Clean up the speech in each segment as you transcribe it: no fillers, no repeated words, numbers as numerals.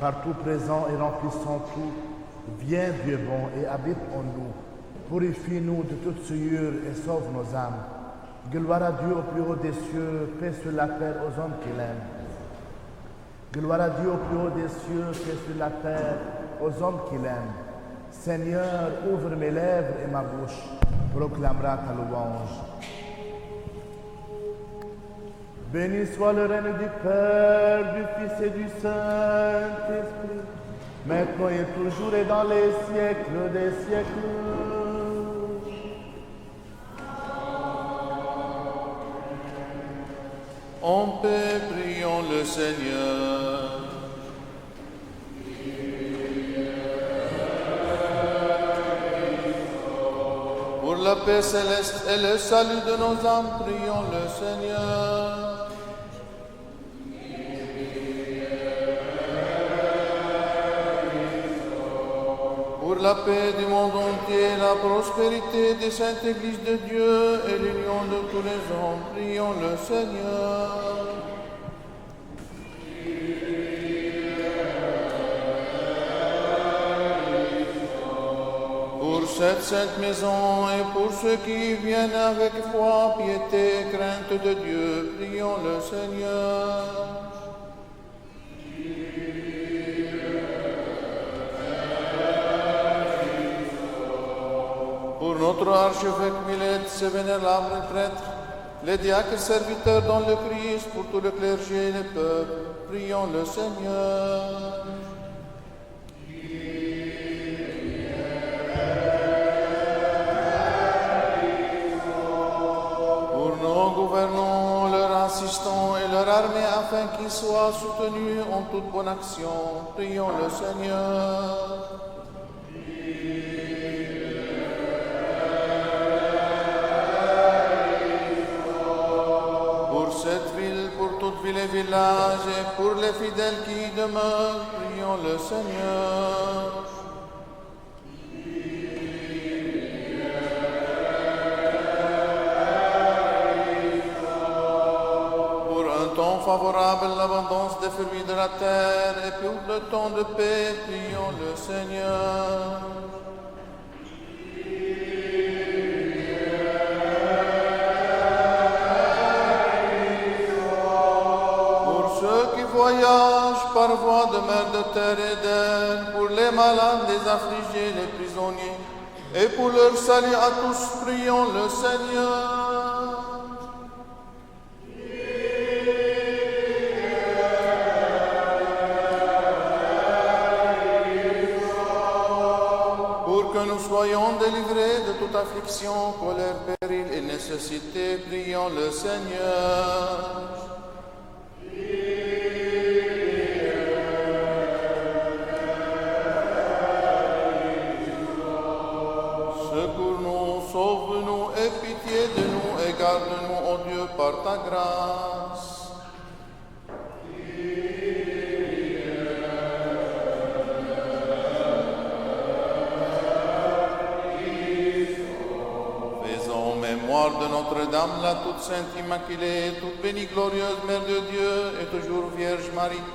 partout présent et remplissant tout. Viens, Dieu bon, et habite en nous. Purifie-nous de toute souillure et sauve nos âmes. Gloire à Dieu au plus haut des cieux, paix sur la terre aux hommes qui l'aiment. Gloire à Dieu au plus haut des cieux, paix sur la terre aux hommes qui l'aiment. Seigneur, ouvre mes lèvres et ma bouche proclamera ta louange. Béni soit le règne du Père, du Fils et du Saint-Esprit, maintenant et toujours et dans les siècles des siècles. En paix, prions le Seigneur. Pour la paix céleste et le salut de nos âmes, prions le Seigneur. Pour la paix du monde entier, la prospérité des saintes églises de Dieu et l'union de tous les hommes, prions le Seigneur. Pour cette sainte maison et pour ceux qui viennent avec foi, piété et crainte de Dieu, prions le Seigneur. Pour notre archevêque Millet, ses vénérables prêtres, les diacres serviteurs dans le Christ, pour tout le clergé et les peuples, prions le Seigneur. Pour nos gouvernants, leurs assistants et leur armée, afin qu'ils soient soutenus en toute bonne action, prions le Seigneur. Cette ville, pour toute ville et village, et pour les fidèles qui y demeurent, prions le Seigneur. Pour un temps favorable, l'abondance des fruits de la terre, et pour le temps de paix, prions le Seigneur. Voyage par voie de mer, de terre et d'air, pour les malades, les affligés, les prisonniers, et pour leur salut à tous, prions le Seigneur. Pour que nous soyons délivrés de toute affliction, colère, péril et nécessité, prions le Seigneur. Sauve-nous et pitié de nous et garde-nous, ô Dieu, par ta grâce. Faisons mémoire de Notre-Dame, la toute sainte Immaculée, toute bénie, glorieuse Mère de Dieu et toujours Vierge Marie,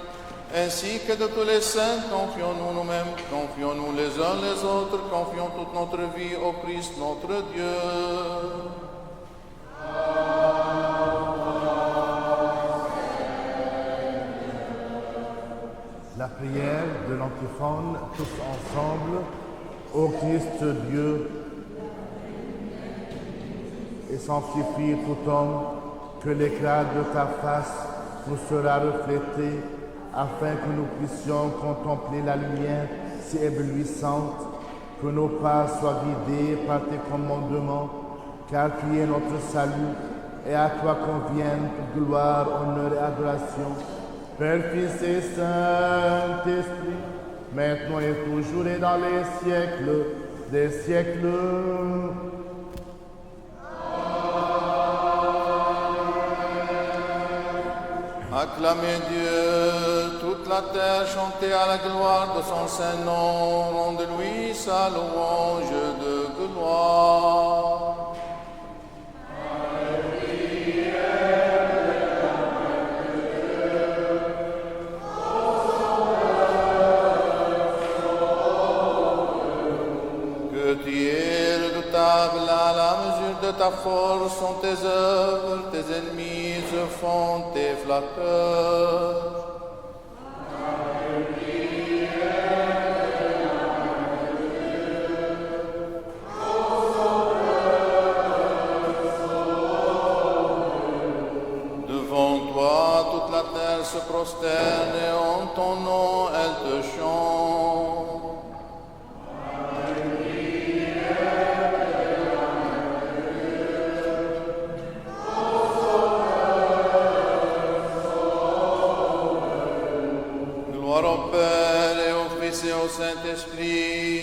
ainsi que de tous les saints, confions-nous nous-mêmes, confions-nous les uns les autres, confions toute notre vie au Christ notre Dieu. La prière de l'antiphone, tous ensemble, ô Christ Dieu, et sanctifie tout homme, que l'éclat de ta face nous sera reflété, afin que nous puissions contempler la lumière si éblouissante, que nos pas soient guidés par tes commandements, car tu es notre salut, et à toi conviennent toute gloire, honneur et adoration, Père, Fils et Saint-Esprit, maintenant et toujours et dans les siècles des siècles. Acclamez Dieu, toute la terre, chantez à la gloire de son saint nom, rendez-lui sa louange de gloire. ta force sont tes œuvres, tes ennemis se font tes flatteurs. Devant toi, toute la terre se prosterne et en ton nom elle te chante. Gloire au Père et au Fils et au Saint-Esprit.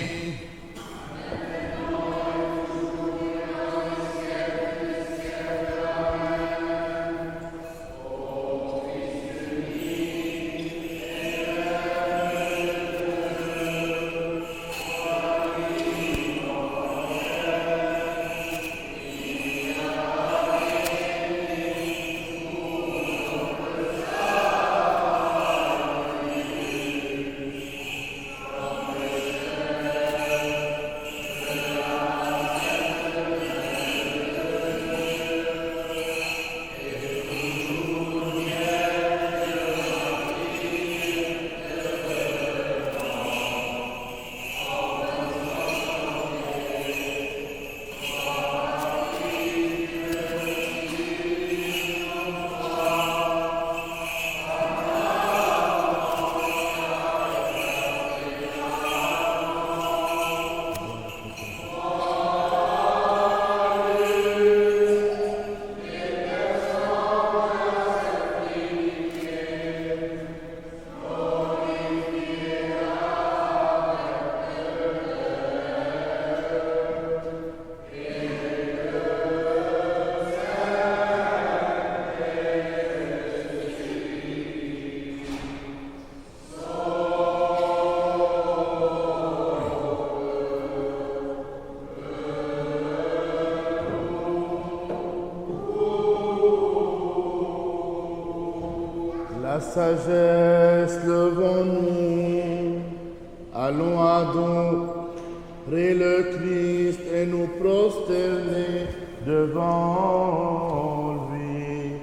La sagesse, levons-nous, allons adorer le Christ et nous prosterner devant lui.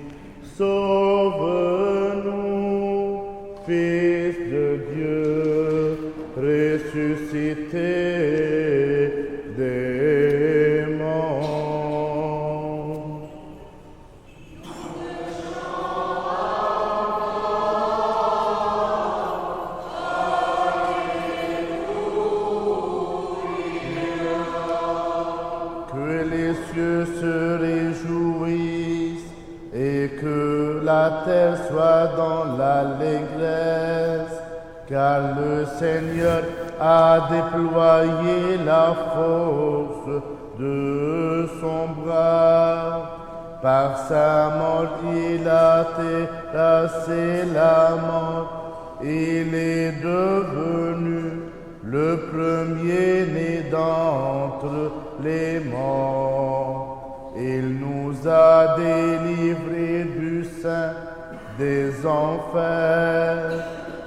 Sauve-nous, Fils de Dieu, ressuscité des morts. Que les cieux se réjouissent et que la terre soit dans l'allégresse, car le Seigneur a déployé la force de son bras. Par sa mort, il a terrassé la mort. Il est devenu le premier-né d'entre les morts. Il nous a délivrés du sein des enfers,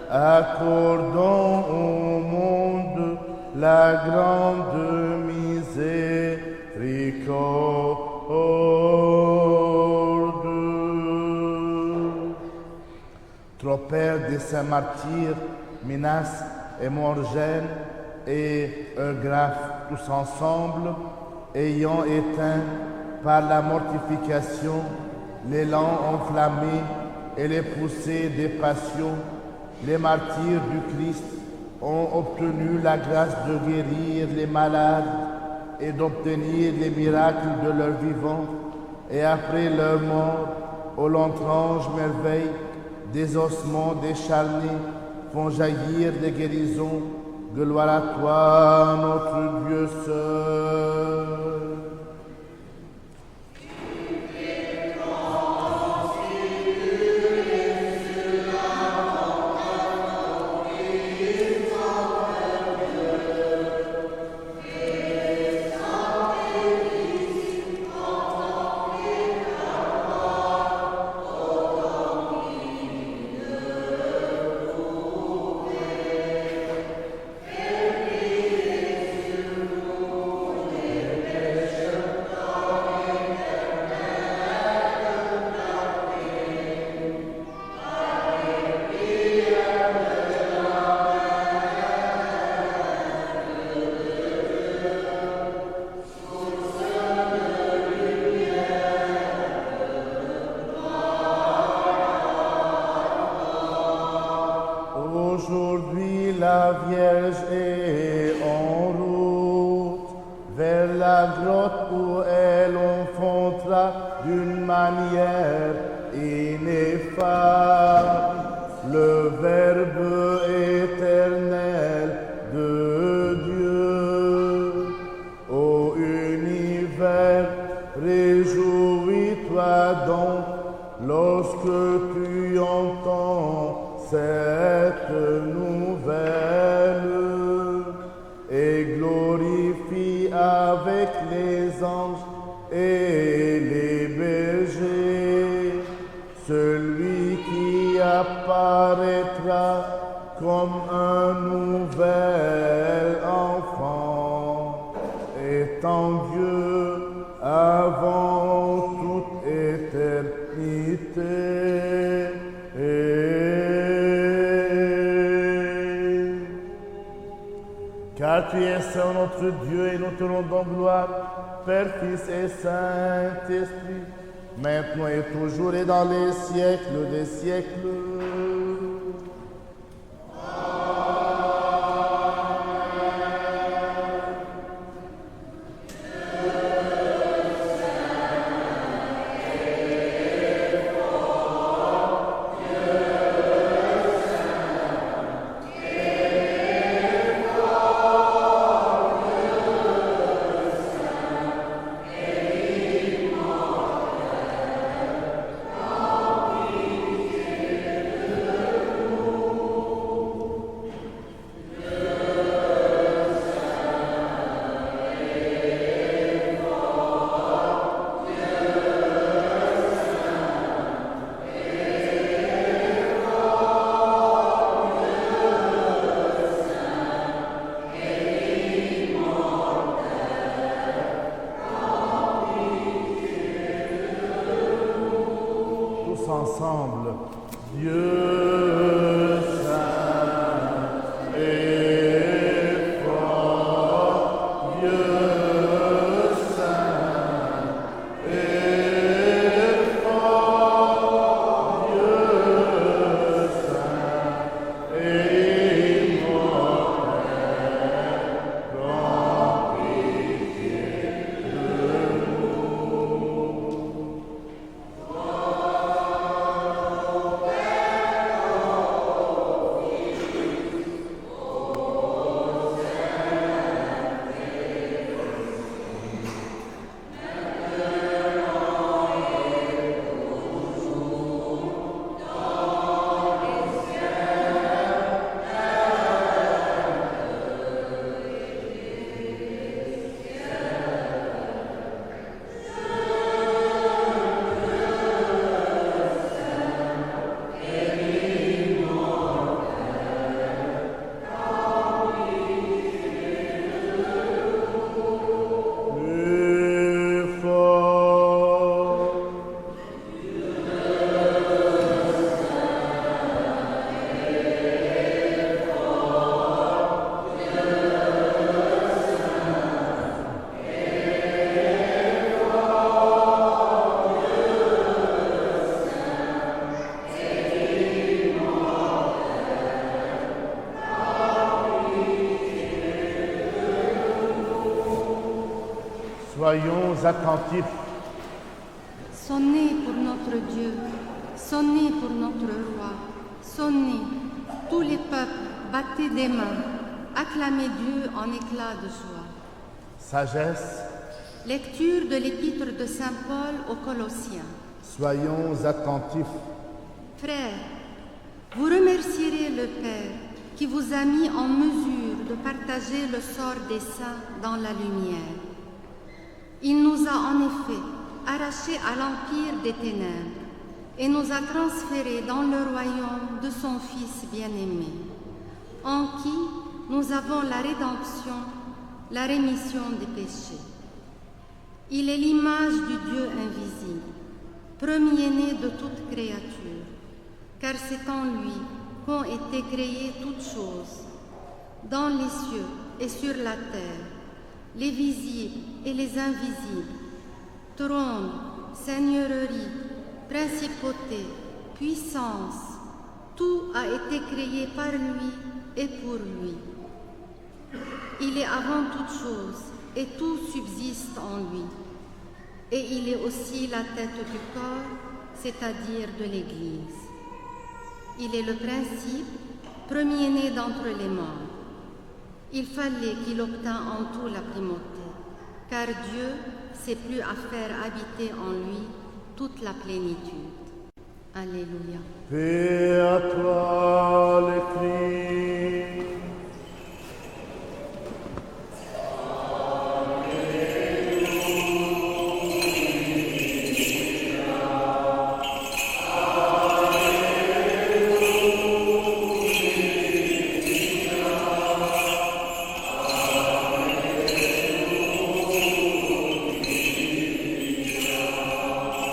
accordant au monde la grande miséricorde. Trois pères des saints martyrs, Minas et Morgène et Eugraphe, tous ensemble, ayant éteint par la mortification l'élan enflammé et les poussées des passions, les martyrs du Christ ont obtenu la grâce de guérir les malades et d'obtenir les miracles de leur vivant, et après leur mort, aux l'étrange merveille des ossements décharnés font jaillir les guérisons. Gloire à toi, notre Dieu seul. Aujourd'hui, la Vierge est en route vers la grotte où elle enfantera d'une manière ineffable le Verbe éternel de Dieu. Ô univers, réjouis-toi donc lorsque tu entends cette nouvelle et glorifie avec les anges et les bergers celui qui apparaîtra comme un nouvel enfant, étant Dieu avant toute éternité. Car tu es Saint notre Dieu et nous te rendons gloire, Père, Fils et Saint-Esprit, maintenant et toujours et dans les siècles des siècles. Ensemble, Dieu saint et fort, Dieu saint et fort, Dieu saint et immortel, prends pitié de nous. Soyons attentifs. Sonnez pour notre Dieu, sonnez pour notre roi, sonnez, tous les peuples, battez des mains, acclamez Dieu en éclats de joie. Sagesse. Lecture de l'épître de Saint Paul aux Colossiens. Soyons attentifs. Frères, vous remercierez le Père qui vous a mis en mesure de partager le sort des saints dans la lumière. Il nous a en effet arrachés à l'empire des ténèbres et nous a transférés dans le royaume de son Fils bien-aimé, en qui nous avons la rédemption, la rémission des péchés. Il est l'image du Dieu invisible, premier-né de toute créature, car c'est en lui qu'ont été créées toutes choses, dans les cieux et sur la terre, les visibles et les invisibles, trône, seigneurie, principauté, puissance. Tout a été créé par lui et pour lui. Il est avant toute chose et tout subsiste en lui. Et il est aussi la tête du corps, c'est-à-dire de l'Église. Il est le principe, premier-né d'entre les morts. Il fallait qu'il obtînt en tout la primauté, car Dieu s'est plu à faire habiter en lui toute la plénitude. Alléluia. Paix à toi, le Christ.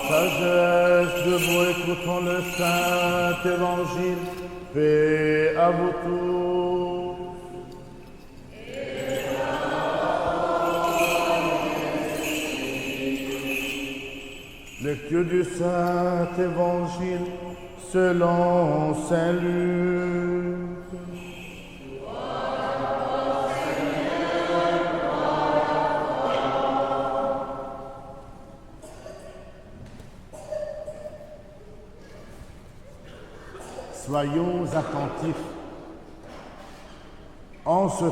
Sagesse, debout, écoutons le Saint Évangile. Paix à vous tous. Lecture du Saint Évangile selon Saint Luc. Soyons attentifs. En ce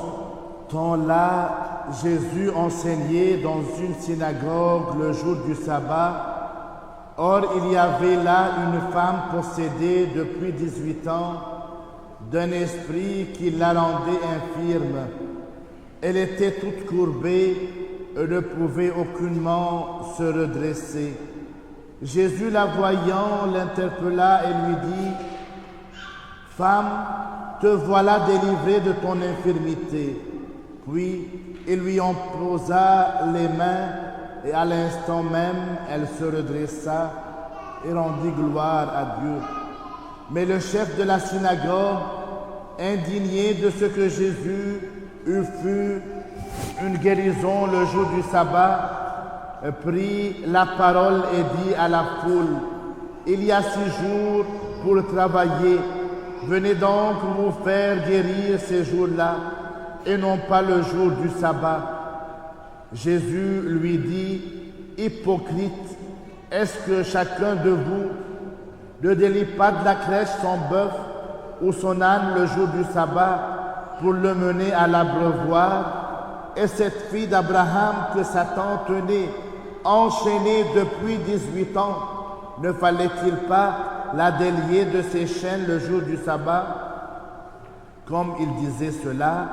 temps-là, Jésus enseignait dans une synagogue le jour du sabbat. Or, il y avait là une femme possédée depuis 18 ans d'un esprit qui la rendait infirme. Elle était toute courbée et ne pouvait aucunement se redresser. Jésus, la voyant, l'interpella et lui dit: « Femme, te voilà délivrée de ton infirmité. » Puis il lui en posa les mains et à l'instant même elle se redressa et rendit gloire à Dieu. Mais le chef de la synagogue, indigné de ce que Jésus eût fait une guérison le jour du sabbat, prit la parole et dit à la foule: « Il y a 6 jours pour travailler. Venez donc vous faire guérir ces jours-là, et non pas le jour du sabbat. » Jésus lui dit: « Hypocrite, est-ce que chacun de vous ne délie pas de la crèche son bœuf ou son âne le jour du sabbat pour le mener à l'abreuvoir? Et cette fille d'Abraham que Satan tenait enchaînée depuis 18 ans, ne fallait-il pas la délier de ses chaînes le jour du sabbat? » Comme il disait cela,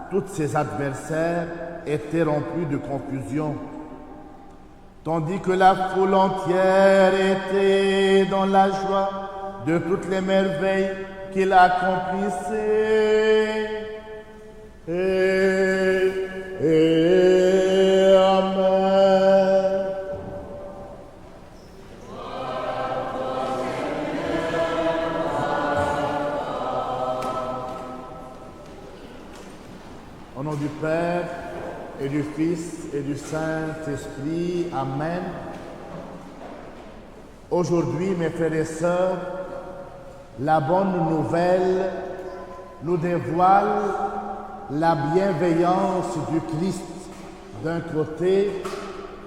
tous ses adversaires étaient remplis de confusion, tandis que la foule entière était dans la joie de toutes les merveilles qu'il accomplissait. Amen. Au nom du Père, et du Fils, et du Saint-Esprit. Amen. Aujourd'hui, mes frères et sœurs, la bonne nouvelle nous dévoile la bienveillance du Christ d'un côté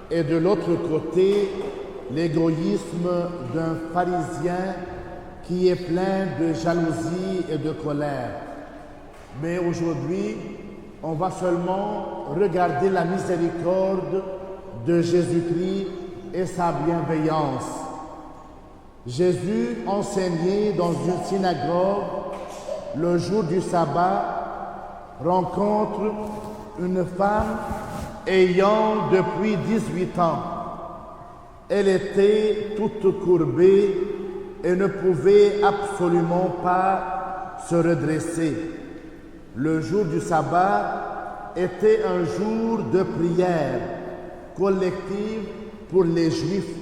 et de l'autre côté, l'égoïsme d'un pharisien qui est plein de jalousie et de colère. Mais aujourd'hui, on va seulement regarder la miséricorde de Jésus-Christ et sa bienveillance. Jésus enseignait dans une synagogue le jour du sabbat, rencontre une femme ayant depuis 18 ans. Elle était toute courbée et ne pouvait absolument pas se redresser. Le jour du sabbat était un jour de prière collective pour les Juifs,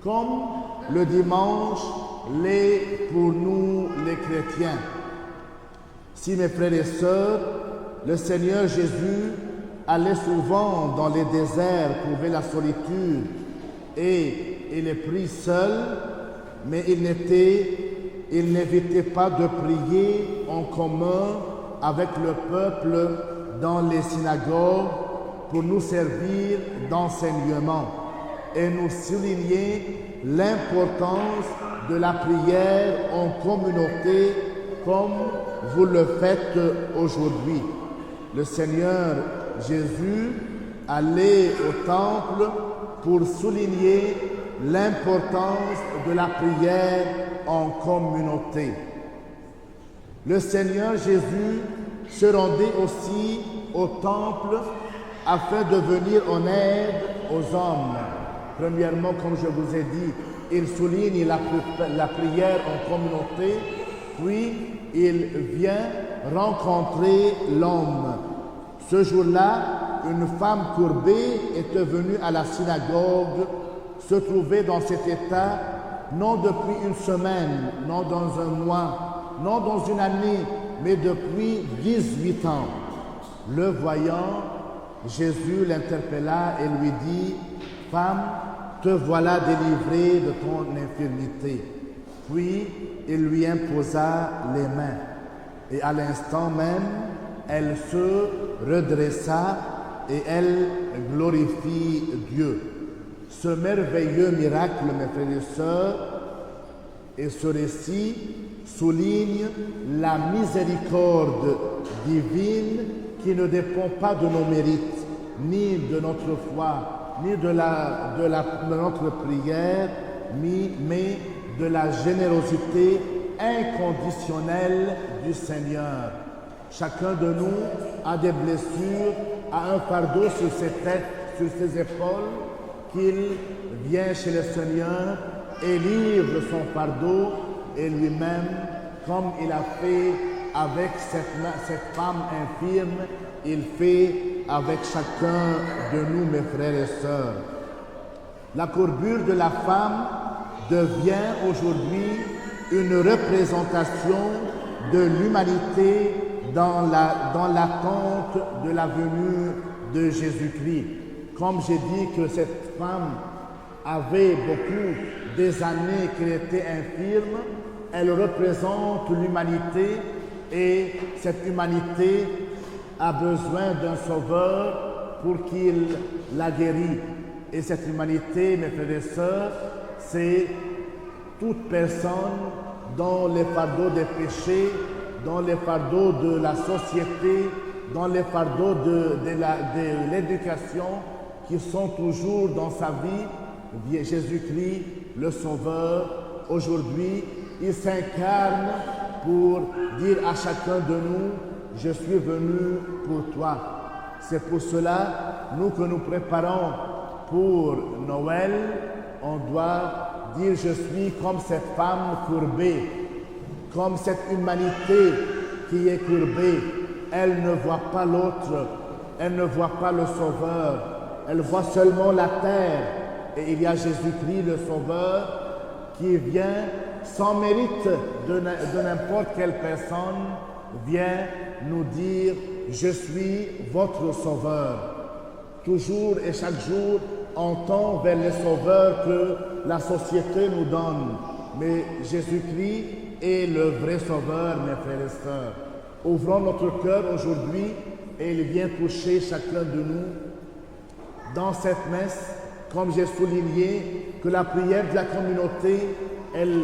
comme le dimanche l'est pour nous les chrétiens. Si mes frères et sœurs, le Seigneur Jésus allait souvent dans les déserts trouver la solitude et il est pris seul, mais il n'était il n'évitait pas de prier en commun avec le peuple dans les synagogues pour nous servir d'enseignement et nous souligner l'importance de la prière en communauté comme vous le faites aujourd'hui. Le Seigneur Jésus allait au temple pour souligner l'importance de la prière en communauté. Le Seigneur Jésus se rendait aussi au temple afin de venir en aide aux hommes. Premièrement, comme je vous ai dit, il souligne la prière en communauté, puis il vient rencontrer l'homme. Ce jour-là, une femme courbée était venue à la synagogue, se trouvait dans cet état, non depuis une semaine, non dans un mois, non dans une année, mais depuis 18 ans. Le voyant, Jésus l'interpella et lui dit, « Femme, te voilà délivrée de ton infirmité. » Puis il lui imposa les mains. Et à l'instant même, elle se redressa et elle glorifie Dieu. Ce merveilleux miracle, mes frères et sœurs, et ce récit souligne la miséricorde divine qui ne dépend pas de nos mérites, ni de notre foi, ni de notre prière, mais de la générosité inconditionnelle du Seigneur. Chacun de nous a des blessures, a un fardeau sur ses têtes, sur ses épaules, qu'il vient chez le Seigneur et livre son fardeau et lui-même, comme il a fait avec cette femme infirme, il fait avec chacun de nous, mes frères et sœurs. La courbure de la femme devient aujourd'hui une représentation de l'humanité dans l'attente de la venue de Jésus-Christ. Comme j'ai dit que cette femme avait des années qu'elle était infirme, elle représente l'humanité et cette humanité a besoin d'un sauveur pour qu'il la guérisse. Et cette humanité, mes frères et sœurs, c'est toute personne dont les fardeaux des péchés, dont les fardeaux de la société, dont les fardeaux de l'éducation qui sont toujours dans sa vie, Jésus-Christ, le Sauveur, aujourd'hui, il s'incarne pour dire à chacun de nous, je suis venu pour toi. C'est pour cela, nous que nous préparons pour Noël, on doit dire, je suis comme cette femme courbée, comme cette humanité qui est courbée. Elle ne voit pas l'autre, elle ne voit pas le Sauveur, elle voit seulement la terre. Et il y a Jésus-Christ, le Sauveur, qui vient sans mérite de n'importe quelle personne, vient nous dire, je suis votre Sauveur. Toujours et chaque jour, on tend vers les sauveurs que la société nous donne. Mais Jésus-Christ est le vrai Sauveur, mes frères et sœurs. Ouvrons notre cœur aujourd'hui et il vient toucher chacun de nous. Dans cette messe, comme j'ai souligné, que la prière de la communauté, elle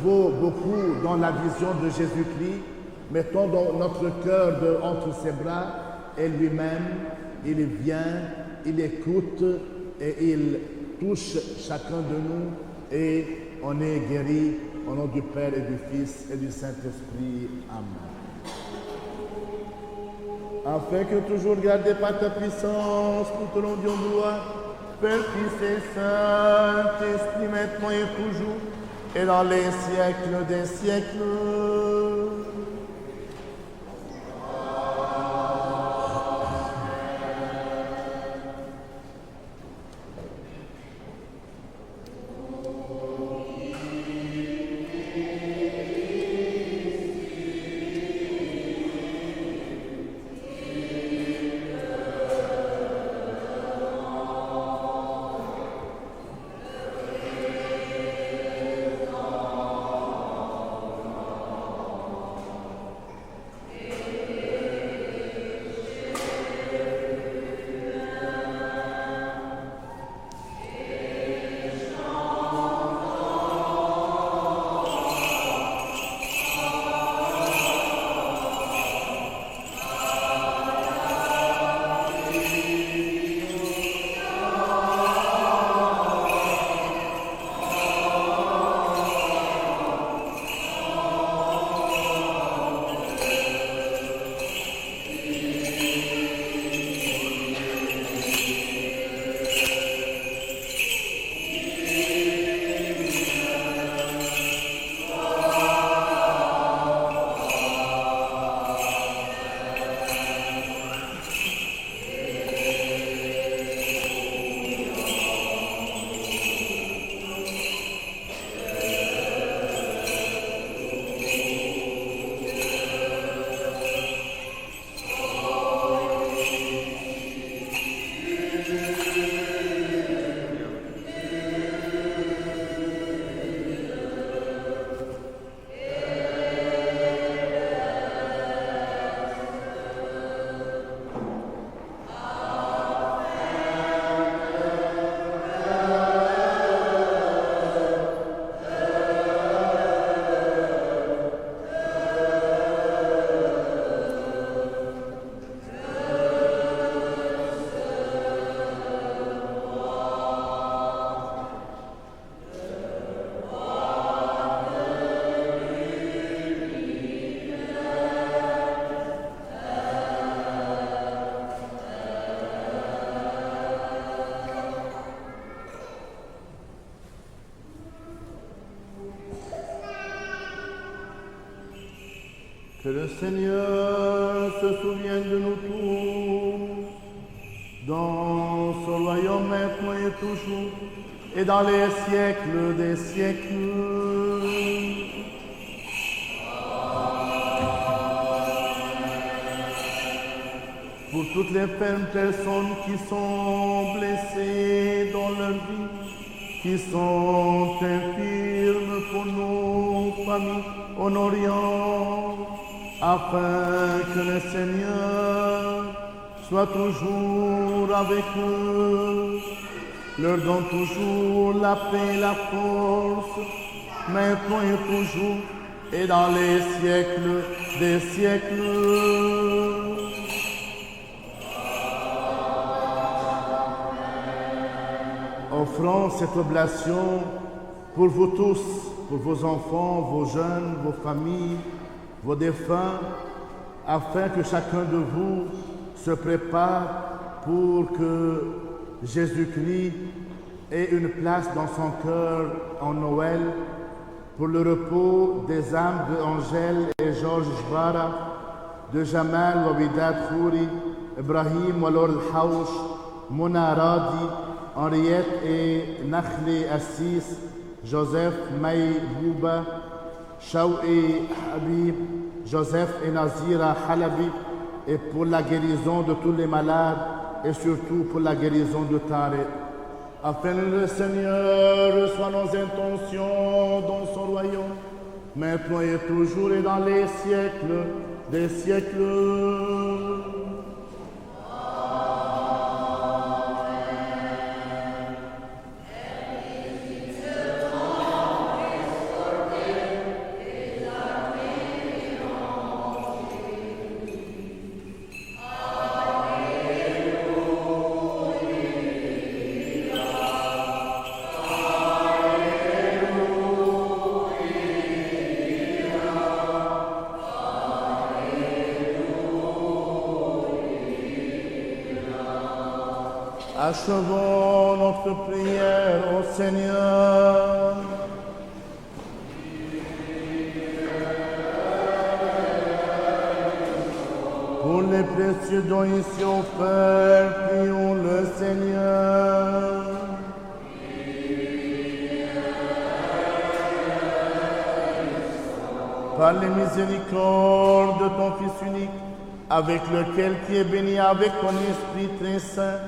vaut beaucoup dans la vision de Jésus-Christ. Mettons dans notre cœur entre ses bras et lui-même, il vient, il écoute et il touche chacun de nous et on est guéri au nom du Père et du Fils et du Saint-Esprit. Amen. Afin que toujours gardé par ta puissance, nous te rendions gloire, Père, Fils et Saint-Esprit, maintenant et toujours, et dans les siècles des siècles. Que le Seigneur se souvienne de nous tous, dans son royaume maintenant et toujours, et dans les siècles des siècles. Pour toutes les fermes personnes qui sont blessées dans leur vie, qui sont infirmes pour nos familles en Orient, afin que le Seigneur soit toujours avec eux, leur donne toujours la paix et la force, maintenant et toujours, et dans les siècles des siècles. Offrons cette oblation pour vous tous, pour vos enfants, vos jeunes, vos familles, vos défunts, afin que chacun de vous se prépare pour que Jésus-Christ ait une place dans son cœur en Noël, pour le repos des âmes de Angèle et Georges Jbara, de Jamal Wabidat Khouri, Ibrahim Walor Al-Hawsh, Mona Radi, Henriette et Nakhli Assis, Joseph May Bouba, Shaoui Habib, Joseph et Nazira Halabi, et pour la guérison de tous les malades et surtout pour la guérison de Tariq. Afin que le Seigneur reçoive nos intentions dans son royaume, maintenant et toujours et dans les siècles des siècles. Achevons notre prière au Seigneur. Pour les précieux dons ici offerts, prions le Seigneur. Par les miséricordes de ton Fils unique, avec lequel qui est béni avec ton Esprit très saint,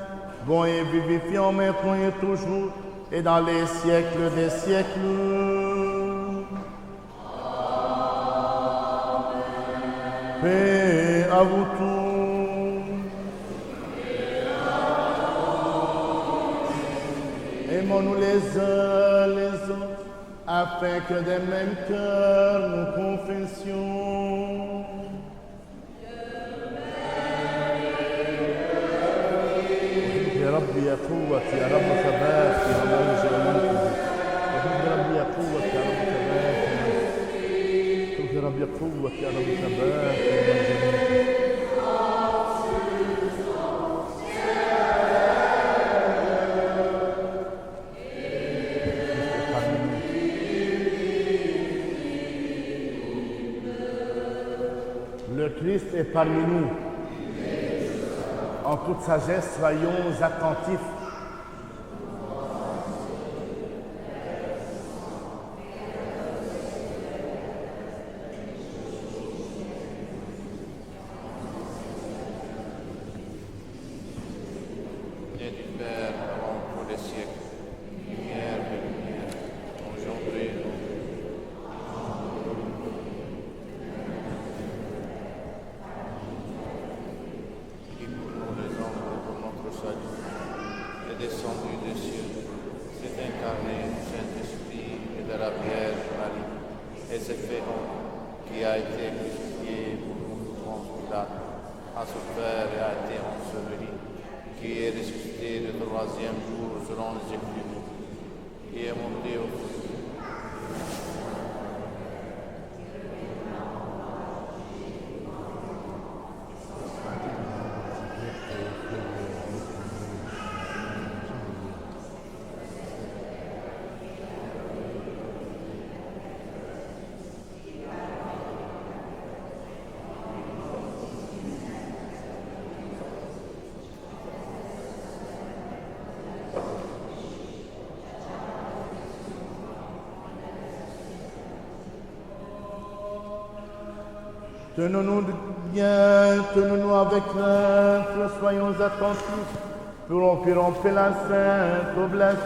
bon et vivifiant maintenant et toujours, et dans les siècles des siècles. Paix à vous tous. Aimons-nous les uns les autres, afin que des mêmes cœurs nous confessions. يا رب يا قوة يا رب ثبات يا موج الملك يا رب يا قوة يا رب ثبات يا رب يا قوة يا رب ثبات يا موج Le Christ est parmi nous. En toute sagesse, soyons attentifs. Et du Père avant tous les siècles, lumière de lumière, engendrée nous. Qui pour nous les hommes, pour notre salut, est descendu des cieux, s'est incarné du Saint-Esprit et de la Vierge Marie, et s'est fait homme, qui a été crucifié pour nous, Ponce Pilate, a souffert et a été enseveli, qui est ressuscité le troisième jour selon les Écritures, qui est monté au ciel. Tenons-nous bien, tenons-nous avec crainte, soyons attentifs pour offrir en paix la sainte oblation.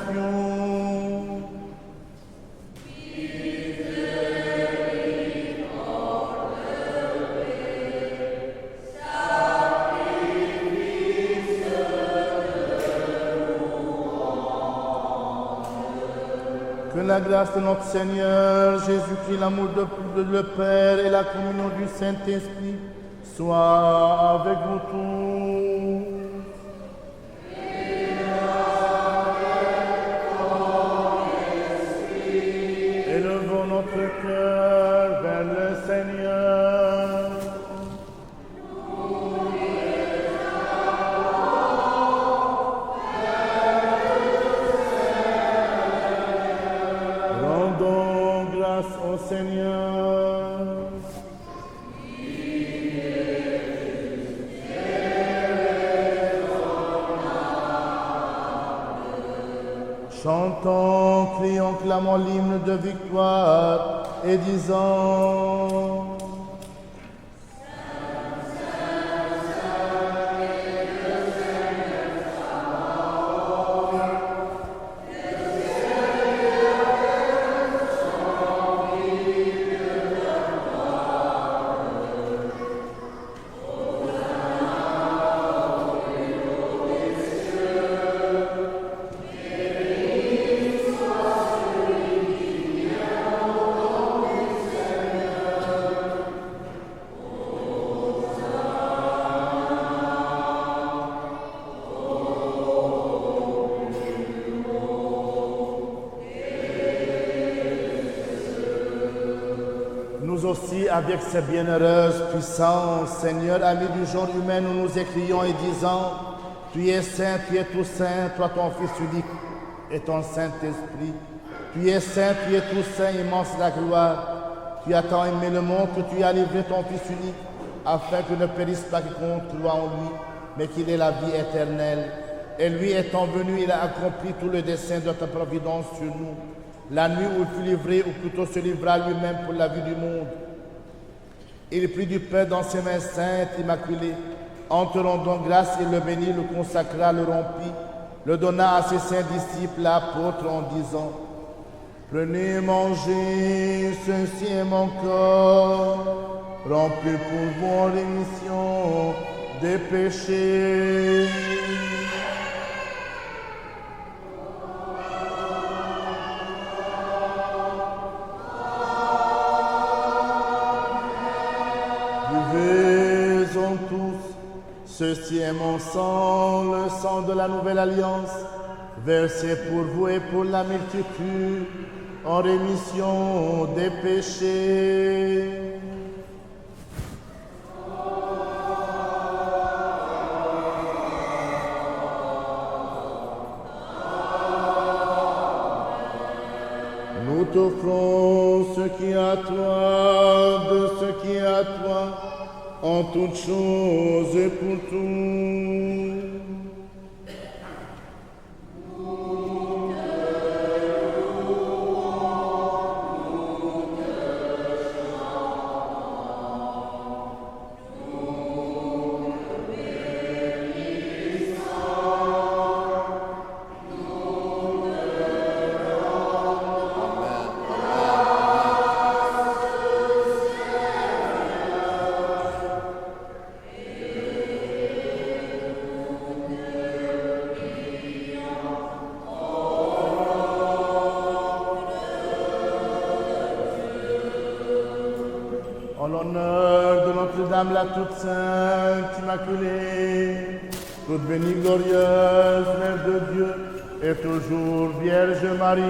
Que la grâce de notre Seigneur Jésus-Christ, l'amour de le Père et la communion du Saint-Esprit soient avec vous tous. Élevons notre cœur vers le Seigneur. Rendons grâce au Seigneur. Chantons, crions, clamons l'hymne de victoire et disons: Nous aussi, avec ces bienheureuses puissances, Seigneur, ami du genre humain, nous nous écrions et disons: Tu es saint, tu es tout saint, toi ton Fils unique et ton Saint-Esprit. Tu es saint, tu es tout saint, immense la gloire. Tu as tant aimé le monde que tu as livré ton Fils unique, afin que ne périsse pas quiconque croit en lui, mais qu'il ait la vie éternelle. Et lui étant venu, il a accompli tout le dessein de ta providence sur nous. La nuit où il fut livré, ou plutôt se livra lui-même pour la vie du monde. Il prit du pain dans ses mains saintes, immaculées, en te rendant grâce, il le bénit, le consacra, le rompit, le donna à ses saints disciples, l'apôtre, en disant: Prenez, mangez, ceci est mon corps, rompu pour vous en rémission des péchés. Buvez-en tous, ceci est mon sang, le sang de la nouvelle alliance, versé pour vous et pour la multitude, en rémission des péchés. Nous t'offrons ce qui est à toi, de ce qui est à toi, en toutes choses et pour tout. En l'honneur de Notre-Dame la toute sainte, immaculée, toute bénie, glorieuse, Mère de Dieu, et toujours Vierge Marie.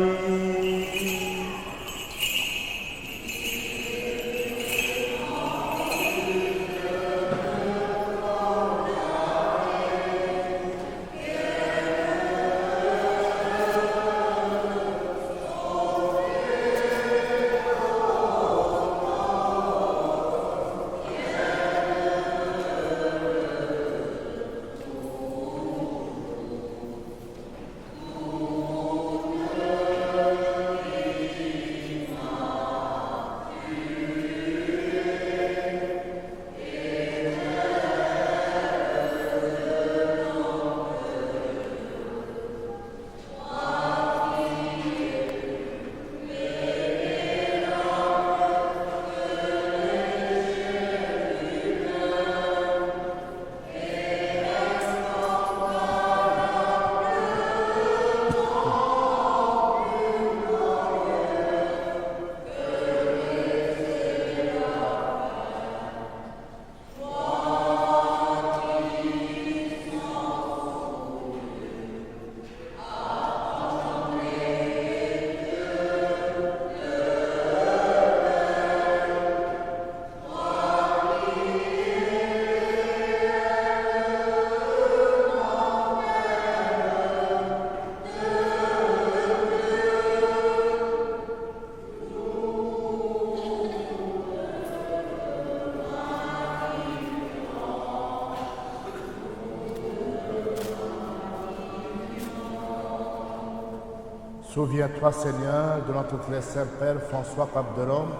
Souviens-toi, Seigneur, de notre très saint Père François, pape de Rome,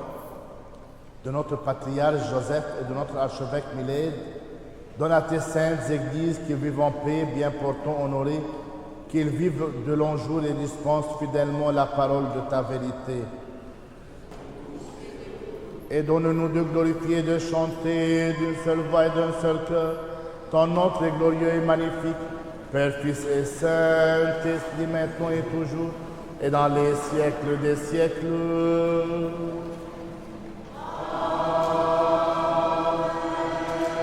de notre patriarche Joseph et de notre archevêque Milède. Donne à tes saintes églises qui vivent en paix, bien portant, honorés, qu'ils vivent de longs jours et dispensent fidèlement la parole de ta vérité. Et donne-nous de glorifier et de chanter d'une seule voix et d'un seul cœur ton nom très glorieux et magnifique, Père, Fils et Saint-Esprit, maintenant et toujours, et dans les siècles des siècles.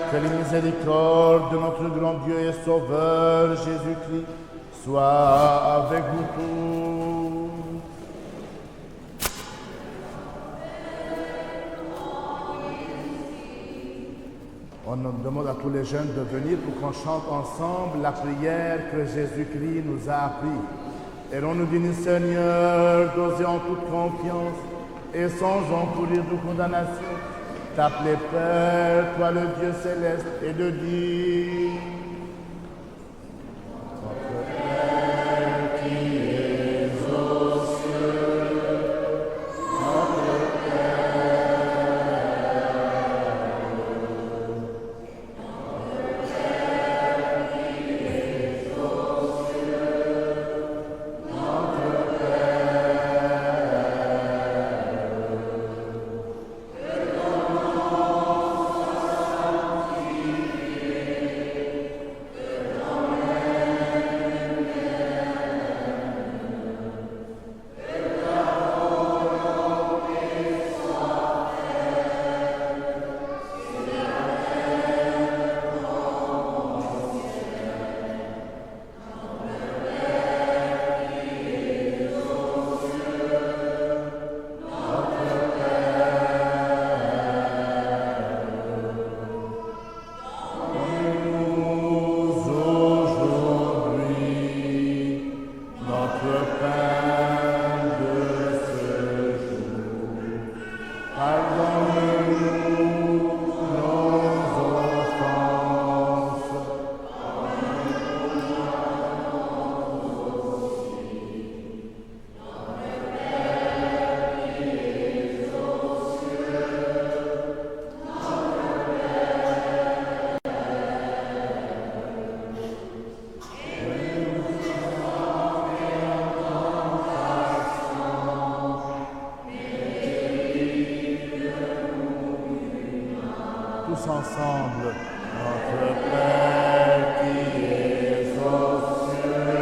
Que les miséricordes de notre grand Dieu et Sauveur Jésus-Christ soient avec vous tous. On demande à tous les jeunes de venir pour qu'on chante ensemble la prière que Jésus-Christ nous a appris. Et l'on nous dit, Seigneur, d'oser en toute confiance et sans encourir de condamnation, t'appeler Père, toi le Dieu céleste, et de dire, notre Père qui es aux cieux, notre ensemble, notre Père qui es aux cieux.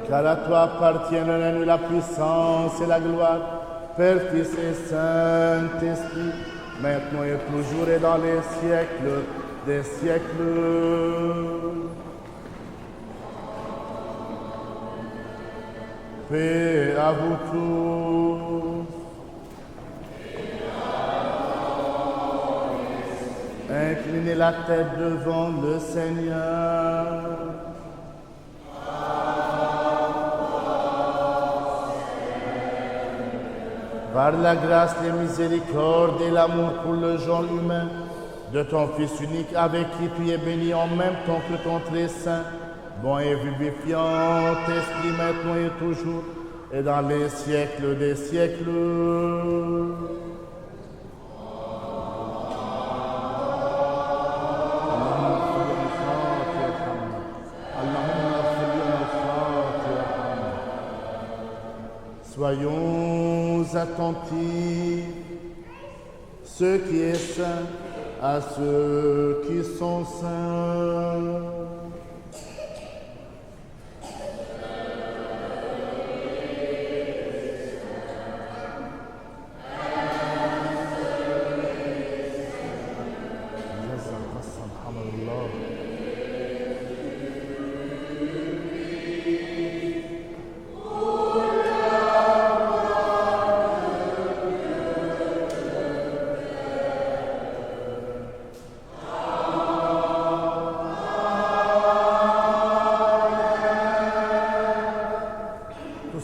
Car à toi appartiennent le règne, la puissance et la gloire, Père, Fils et Saint-Esprit, maintenant et toujours et dans les siècles des siècles. Paix à vous tous. Inclinez la tête devant le Seigneur. Par la grâce, les miséricordes et l'amour pour le genre humain de ton Fils unique, avec qui tu es béni en même temps que ton très saint, bon et vivifiant Esprit, maintenant et toujours, et dans les siècles des siècles. Soyons attentifs, ce qui est saint, à ceux qui sont saints.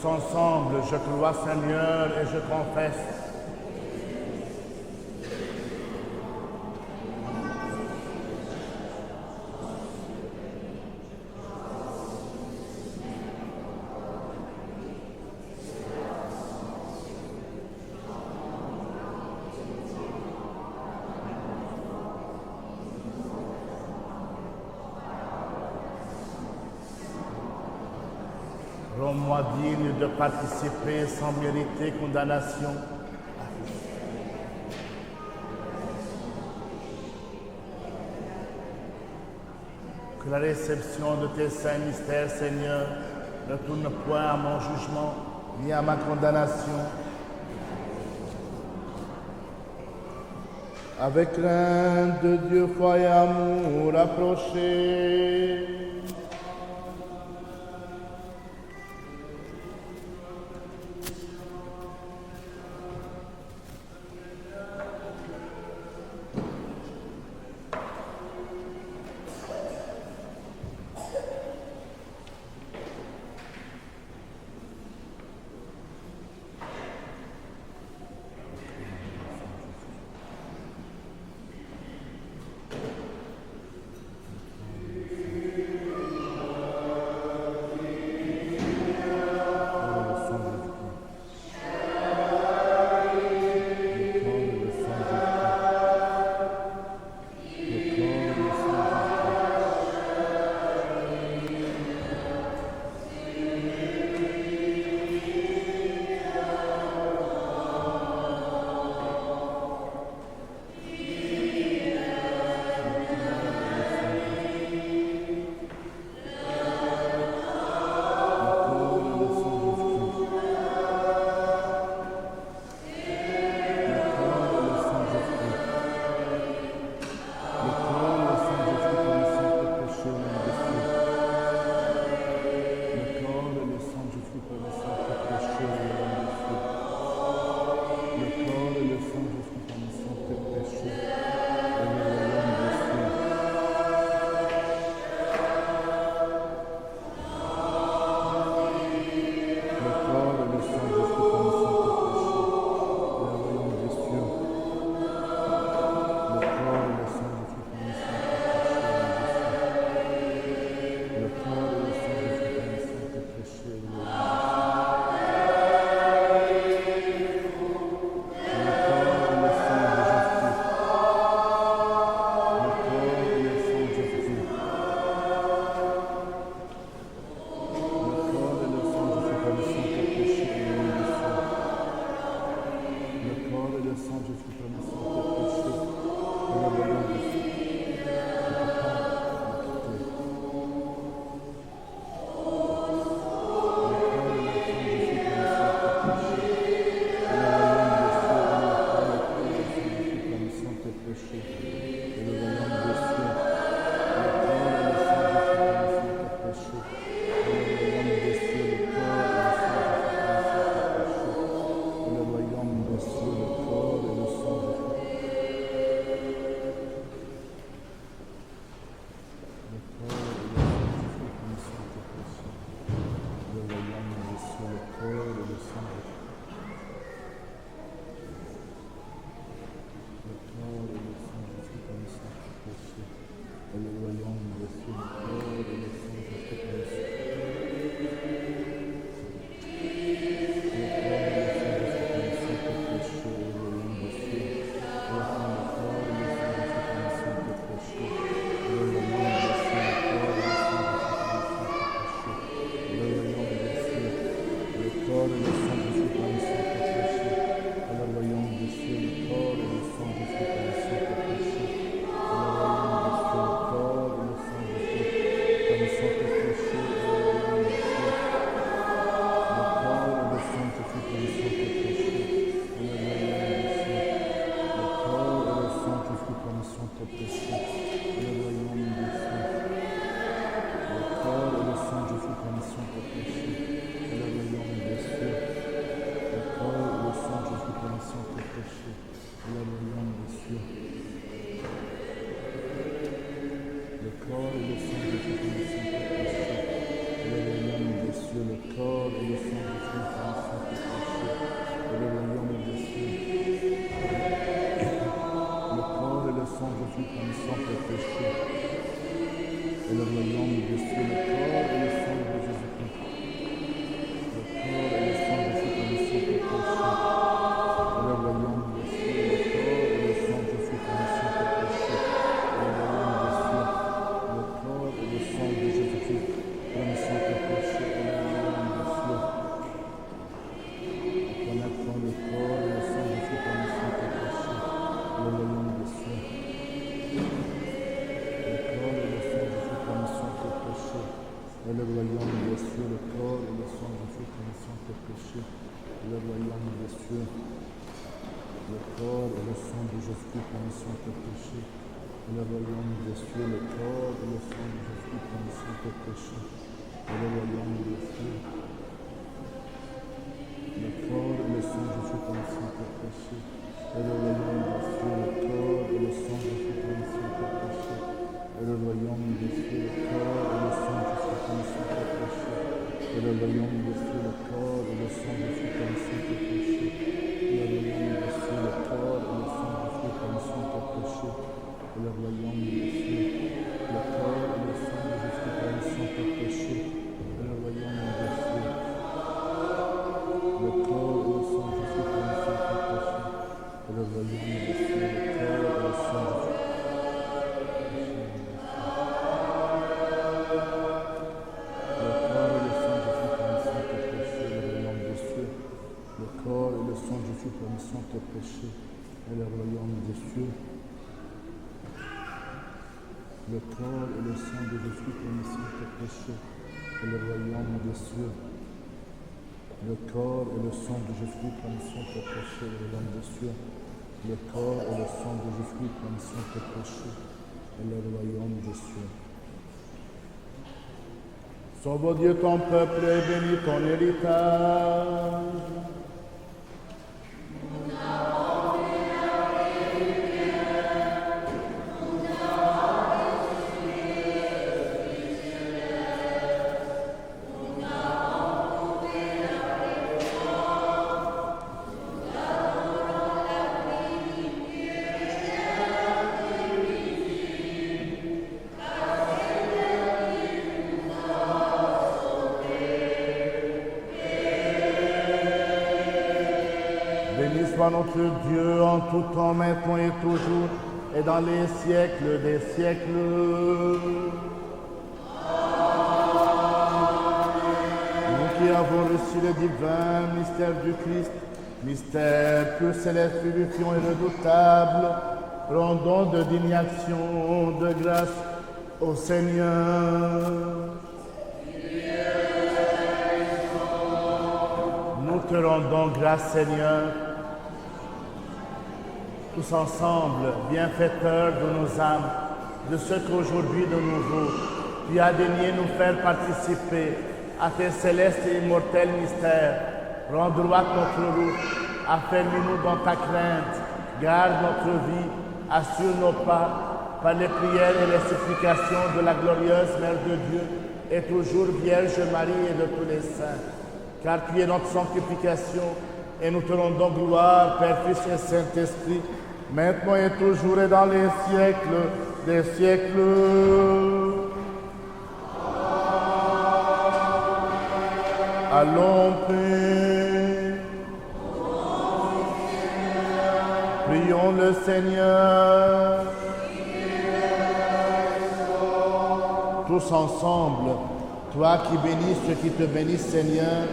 Ensemble, je crois, Seigneur, et je confesse. Rends-moi digne de participer sans mériter condamnation. Que la réception de tes saints mystères, Seigneur, ne tourne point à mon jugement ni à ma condamnation. Avec crainte de Dieu, foi et amour rapprochés. le royaume des cieux. Le corps et le sang de Jésus permission tes péchés. Et le royaume des cieux, le corps et le sang de Jésus permission tes péchés. Et le royaume des cieux. Le corps et le sang de Jésus permission tes péchés. Et le royaume des cieux, le corps et le sang de Jésus permission tes péchés. Et le royaume des cieux. Le corps et le sang de Jésus permission tes péchés. Et le royaume des cieux, le corps et le sang de Jésus permission tes péchés. Et le royaume des cieux, le corps et le sang de Jésus permission tes péchés. Et le royaume des cieux, le corps et le sang de Jésus permission tes péchés. Et le royaume des cieux, le corps et le sang de Jésus permission tes péchés. Et le royaume des cieux, le corps et le sang de Jésus permission tes péchés. Et le royaume des cieux, le corps et le sang de Jésus permission tes péchés. Et le royaume des cieux, le corps et le sang de Jésus. Le corps et le sang de Jésus permission tes péchés. Et le royaume des cieux. Le corps et le sang de Jésus permission tes péchés. Et le royaume des cieux. Le corps et le sang de Jésus permission tes péchés. Et le royaume des cieux. Le corps et le sang de Jésus permission tes péchés. Et le royaume des cieux. Sauve Dieu ton peuple et bénis ton héritage. Béni soit notre Dieu en tout temps, maintenant et toujours, et dans les siècles des siècles. Nous qui avons reçu le divin mystère du Christ, mystère pur, céleste, purifiant et redoutable, rendons de dignes actions de grâce au Seigneur. Nous te rendons grâce, Seigneur, tous ensemble, bienfaiteurs de nos âmes, de ce qu'aujourd'hui de nouveau, tu as daigné nous faire participer à tes célestes et immortels mystères. Rends droite notre route, affermis-nous dans ta crainte, garde notre vie, assure nos pas, par les prières et les supplications de la glorieuse Mère de Dieu, et toujours Vierge Marie et de tous les saints. Car tu es notre sanctification, et nous te rendons gloire, Père, Fils et Saint-Esprit, maintenant et toujours et dans les siècles des siècles. Allons, paix. Prions le Seigneur. Tous ensemble, toi qui bénis ceux qui te bénissent, Seigneur.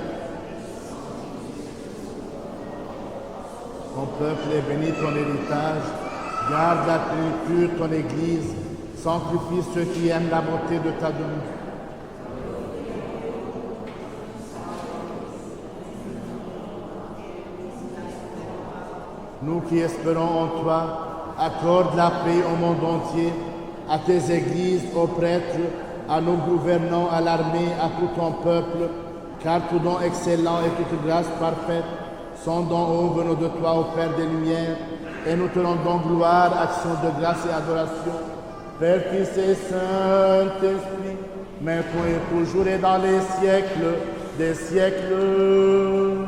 Ton peuple est béni, ton héritage. Garde la plénitude, ton Église. Sanctifie ceux qui aiment la beauté de ta demeure. Nous qui espérons en toi, accorde la paix au monde entier, à tes églises, aux prêtres, à nos gouvernants, à l'armée, à tout ton peuple, car tout don excellent et toute grâce parfaite sont d'en haut venant de toi, ô Père des Lumières, et nous te rendons gloire, action de grâce et adoration, Père, Fils et Saint-Esprit, maintenant et toujours et dans les siècles des siècles.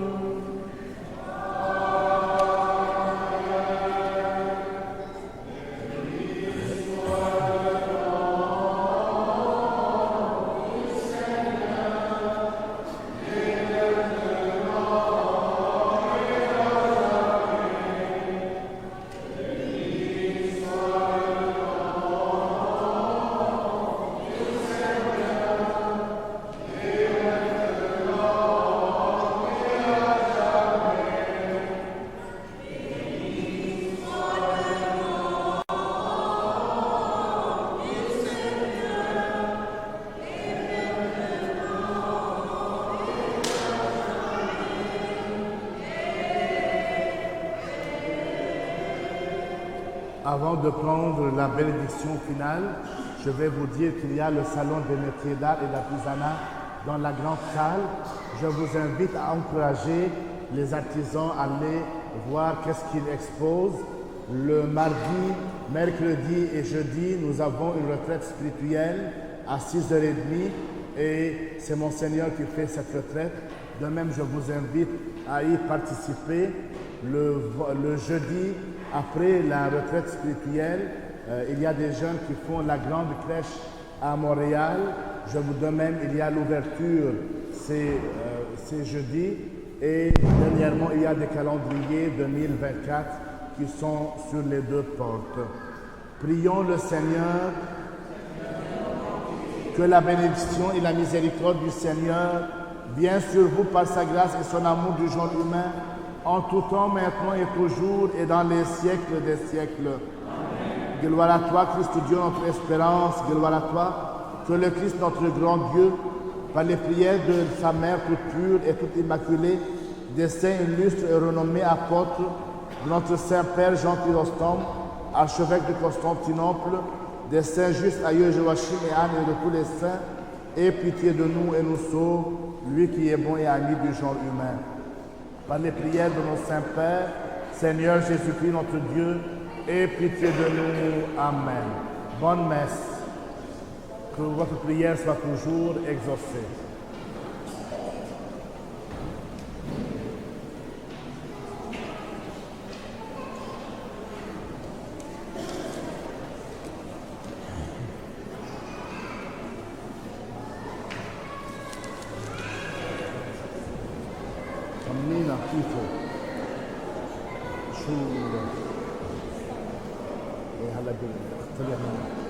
Avant de prendre la bénédiction finale, je vais vous dire qu'il y a le salon des métiers d'art et d'artisanat dans la grande salle. Je vous invite à encourager les artisans à aller voir qu'est-ce qu'ils exposent. Le mardi, mercredi et jeudi, nous avons une retraite spirituelle à 6h30 et c'est Monseigneur qui fait cette retraite. De même, je vous invite à y participer. Le jeudi, après la retraite spirituelle, il y a des jeunes qui font la grande crèche à Montréal. Je vous donne même, il y a l'ouverture, c'est jeudi. Et dernièrement, il y a des calendriers 2024 qui sont sur les deux portes. Prions le Seigneur. Que la bénédiction et la miséricorde du Seigneur viennent sur vous par sa grâce et son amour du genre humain, en tout temps, maintenant et toujours, et dans les siècles des siècles. Amen. Gloire à toi, Christ Dieu, notre espérance. Gloire à toi, que le Christ, notre grand Dieu, par les prières de sa mère toute pure et toute immaculée, des saints illustres et renommés apôtres, de notre Saint-Père Jean Chrysostome, archevêque de Constantinople, des saints justes aïeux Joachim et Anne et de tous les saints, aie pitié de nous et nous sauve, lui qui est bon et ami du genre humain. Par les prières de nos saints pères, Seigneur Jésus-Christ notre Dieu, aie pitié de nous. Amen. Bonne messe. Que votre prière soit toujours exaucée. Cammina, tifo. Sciuro. E alla bene.